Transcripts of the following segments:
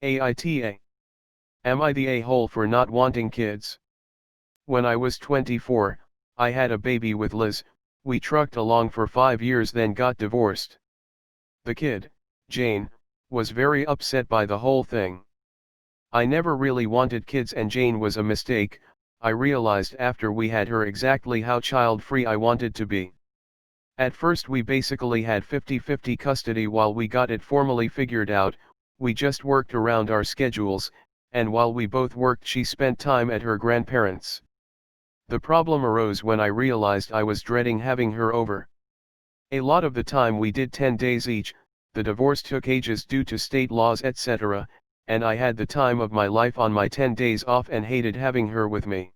AITA. Am I the a-hole for not wanting kids? When I was 24, I had a baby with Liz. We trucked along for 5 years then got divorced. The kid, Jane, was very upset by the whole thing. I never really wanted kids and Jane was a mistake. I realized after we had her exactly how child-free I wanted to be. At first we basically had 50-50 custody while we got it formally figured out. We just worked around our schedules, and while we both worked she spent time at her grandparents'. The problem arose when I realized I was dreading having her over. A lot of the time we did 10 days each, the divorce took ages due to state laws etc., and I had the time of my life on my 10 days off and hated having her with me.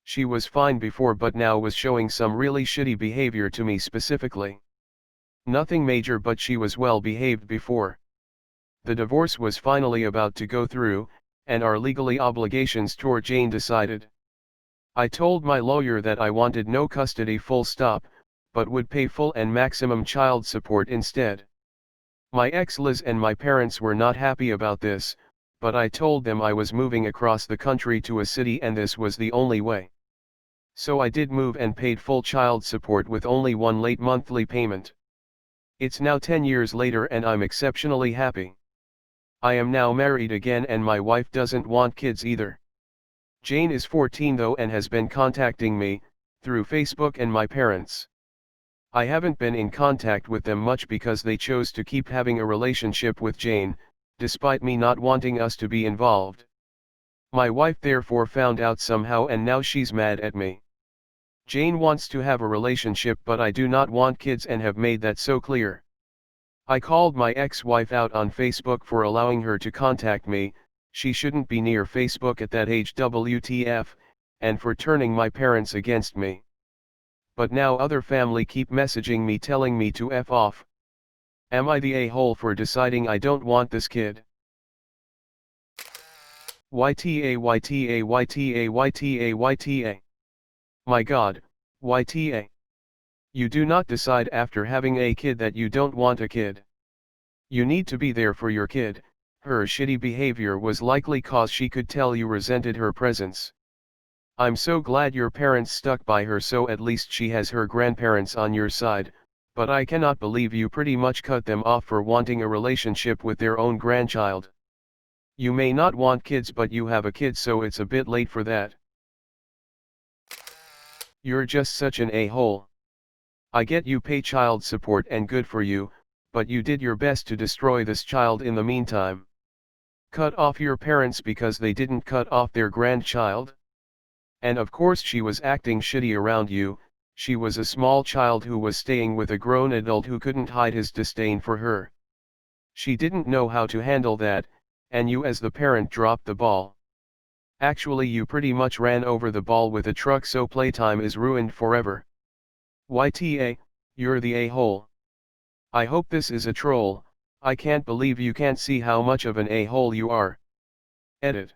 She was fine before but now was showing some really shitty behavior to me specifically. Nothing major but she was well behaved before. The divorce was finally about to go through, and our legally obligations toward Jane decided. I told my lawyer that I wanted no custody full stop, but would pay full and maximum child support instead. My ex Liz and my parents were not happy about this, but I told them I was moving across the country to a city and this was the only way. So I did move and paid full child support with only one late monthly payment. It's now 10 years later and I'm exceptionally happy. I am now married again and my wife doesn't want kids either. Jane is 14 though and has been contacting me, through Facebook and my parents. I haven't been in contact with them much because they chose to keep having a relationship with Jane, despite me not wanting us to be involved. My wife therefore found out somehow and now she's mad at me. Jane wants to have a relationship but I do not want kids and have made that so clear. I called my ex-wife out on Facebook for allowing her to contact me, she shouldn't be near Facebook at that age WTF, and for turning my parents against me. But now other family keep messaging me telling me to F off. Am I the a-hole for deciding I don't want this kid? YTA YTA YTA YTA YTA. My God, YTA. You do not decide after having a kid that you don't want a kid. You need to be there for your kid. Her shitty behavior was likely cause she could tell you resented her presence. I'm so glad your parents stuck by her so at least she has her grandparents on your side, but I cannot believe you pretty much cut them off for wanting a relationship with their own grandchild. You may not want kids but you have a kid so it's a bit late for that. You're just such an a-hole. I get you pay child support and good for you, but you did your best to destroy this child in the meantime. Cut off your parents because they didn't cut off their grandchild? And of course she was acting shitty around you, she was a small child who was staying with a grown adult who couldn't hide his disdain for her. She didn't know how to handle that, and you as the parent dropped the ball. Actually you pretty much ran over the ball with a truck so playtime is ruined forever. YTA, you're the a-hole. I hope this is a troll, I can't believe you can't see how much of an a-hole you are. Edit.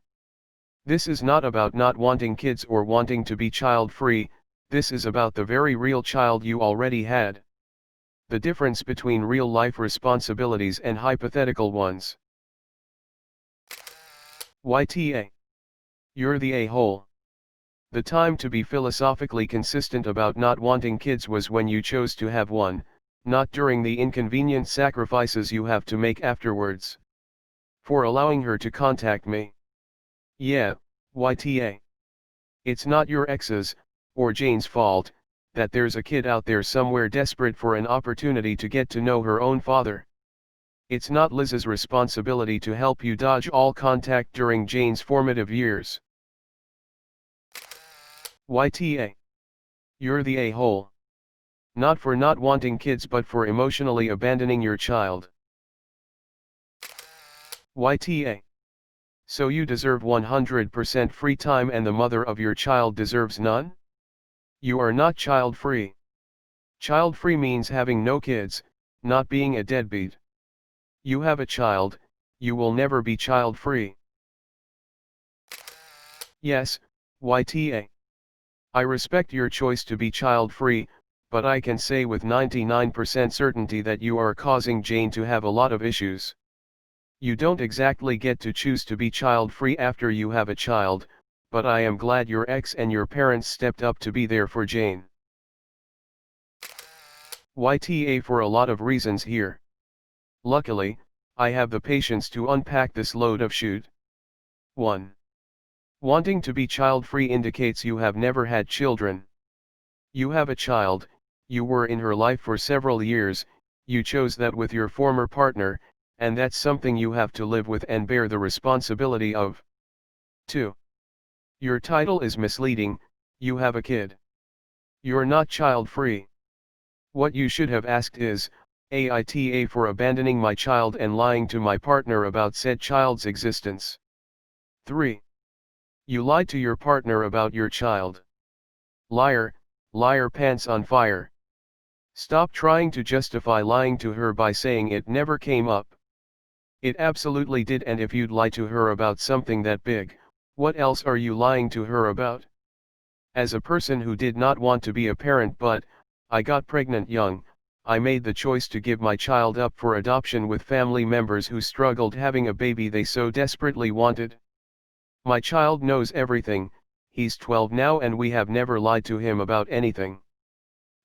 This is not about not wanting kids or wanting to be child-free, this is about the very real child you already had. The difference between real-life responsibilities and hypothetical ones. YTA. You're the a-hole. The time to be philosophically consistent about not wanting kids was when you chose to have one, not during the inconvenient sacrifices you have to make afterwards. For allowing her to contact me. Yeah, YTA. It's not your ex's, or Jane's fault, that there's a kid out there somewhere desperate for an opportunity to get to know her own father. It's not Liz's responsibility to help you dodge all contact during Jane's formative years. YTA. You're the a-hole. Not for not wanting kids but for emotionally abandoning your child. YTA. So you deserve 100% free time and the mother of your child deserves none? You are not child-free. Child-free means having no kids, not being a deadbeat. You have a child, you will never be child-free. Yes, YTA. I respect your choice to be child-free, but I can say with 99% certainty that you are causing Jane to have a lot of issues. You don't exactly get to choose to be child-free after you have a child, but I am glad your ex and your parents stepped up to be there for Jane. AITA for a lot of reasons here. Luckily, I have the patience to unpack this load of shit. 1. Wanting to be child-free indicates you have never had children. You have a child, you were in her life for several years, you chose that with your former partner, and that's something you have to live with and bear the responsibility of. 2. Your title is misleading, you have a kid. You're not child-free. What you should have asked is, AITA for abandoning my child and lying to my partner about said child's existence. 3. You lied to your partner about your child. Liar, liar pants on fire. Stop trying to justify lying to her by saying it never came up. It absolutely did, and if you'd lie to her about something that big, what else are you lying to her about? As a person who did not want to be a parent but, I got pregnant young, I made the choice to give my child up for adoption with family members who struggled having a baby they so desperately wanted. My child knows everything, he's 12 now and we have never lied to him about anything.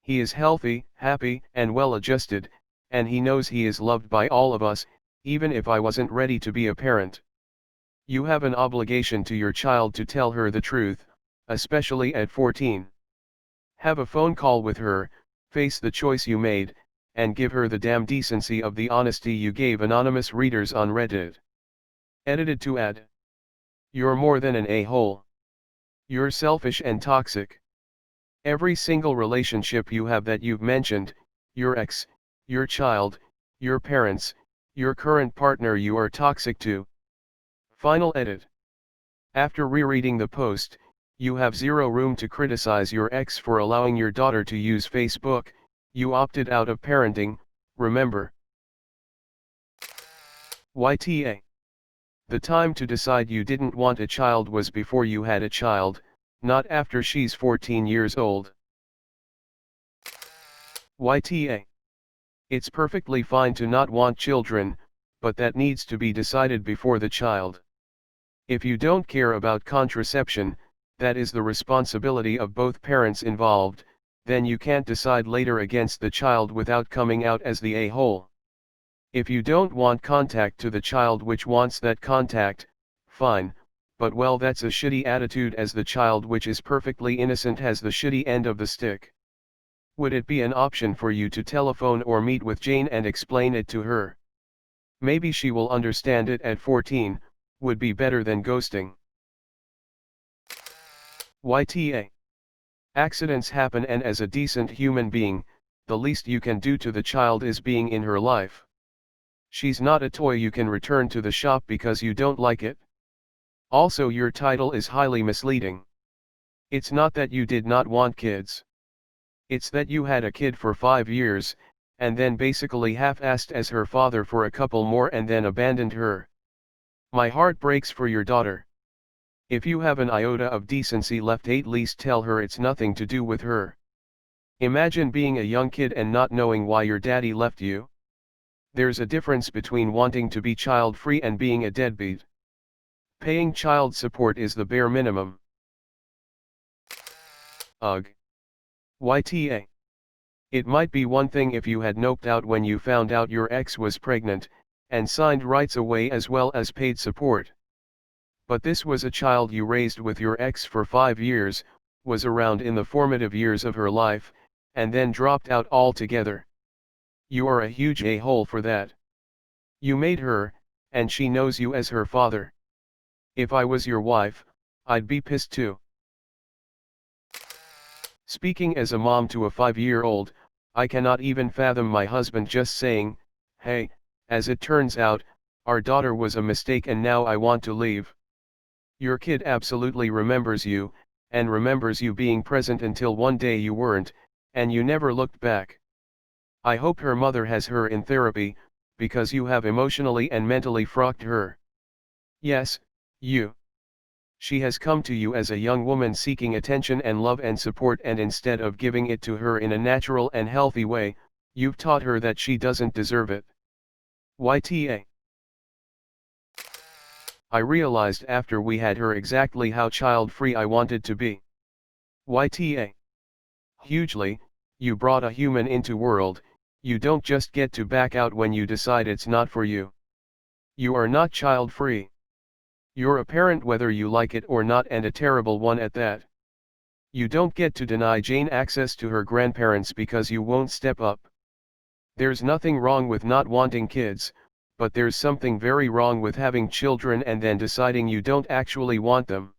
He is healthy, happy, and well adjusted, and he knows he is loved by all of us, even if I wasn't ready to be a parent. You have an obligation to your child to tell her the truth, especially at 14. Have a phone call with her, face the choice you made, and give her the damn decency of the honesty you gave anonymous readers on Reddit. Edited to add. You're more than an a-hole. You're selfish and toxic. Every single relationship you have that you've mentioned, your ex, your child, your parents, your current partner, you are toxic to. Final edit. After rereading the post, you have zero room to criticize your ex for allowing your daughter to use Facebook. You opted out of parenting, remember. YTA. The time to decide you didn't want a child was before you had a child, not after she's 14 years old. YTA. It's perfectly fine to not want children, but that needs to be decided before the child. If you don't care about contraception, that is the responsibility of both parents involved, then you can't decide later against the child without coming out as the a-hole. If you don't want contact to the child which wants that contact, fine, but well, that's a shitty attitude, as the child which is perfectly innocent has the shitty end of the stick. Would it be an option for you to telephone or meet with Jane and explain it to her? Maybe she will understand it at 14, would be better than ghosting. YTA. Accidents happen, and as a decent human being, the least you can do to the child is being in her life. She's not a toy you can return to the shop because you don't like it. Also, your title is highly misleading. It's not that you did not want kids. It's that you had a kid for 5 years, and then basically half-assed as her father for a couple more and then abandoned her. My heart breaks for your daughter. If you have an iota of decency left, at least tell her it's nothing to do with her. Imagine being a young kid and not knowing why your daddy left you. There's a difference between wanting to be child-free and being a deadbeat. Paying child support is the bare minimum. Ugh. YTA. It might be one thing if you had noped out when you found out your ex was pregnant, and signed rights away as well as paid support. But this was a child you raised with your ex for 5 years, was around in the formative years of her life, and then dropped out altogether. You are a huge a-hole for that. You made her, and she knows you as her father. If I was your wife, I'd be pissed too. Speaking as a mom to a 5-year-old, I cannot even fathom my husband just saying, "Hey, as it turns out, our daughter was a mistake and now I want to leave." Your kid absolutely remembers you, and remembers you being present until one day you weren't, and you never looked back. I hope her mother has her in therapy, because you have emotionally and mentally frocked her. Yes, you. She has come to you as a young woman seeking attention and love and support, and instead of giving it to her in a natural and healthy way, you've taught her that she doesn't deserve it. YTA. I realized after we had her exactly how child-free I wanted to be. YTA. Hugely, you brought a human into world, you don't just get to back out when you decide it's not for you. You are not child-free. You're a parent whether you like it or not, and a terrible one at that. You don't get to deny Jane access to her grandparents because you won't step up. There's nothing wrong with not wanting kids, but there's something very wrong with having children and then deciding you don't actually want them.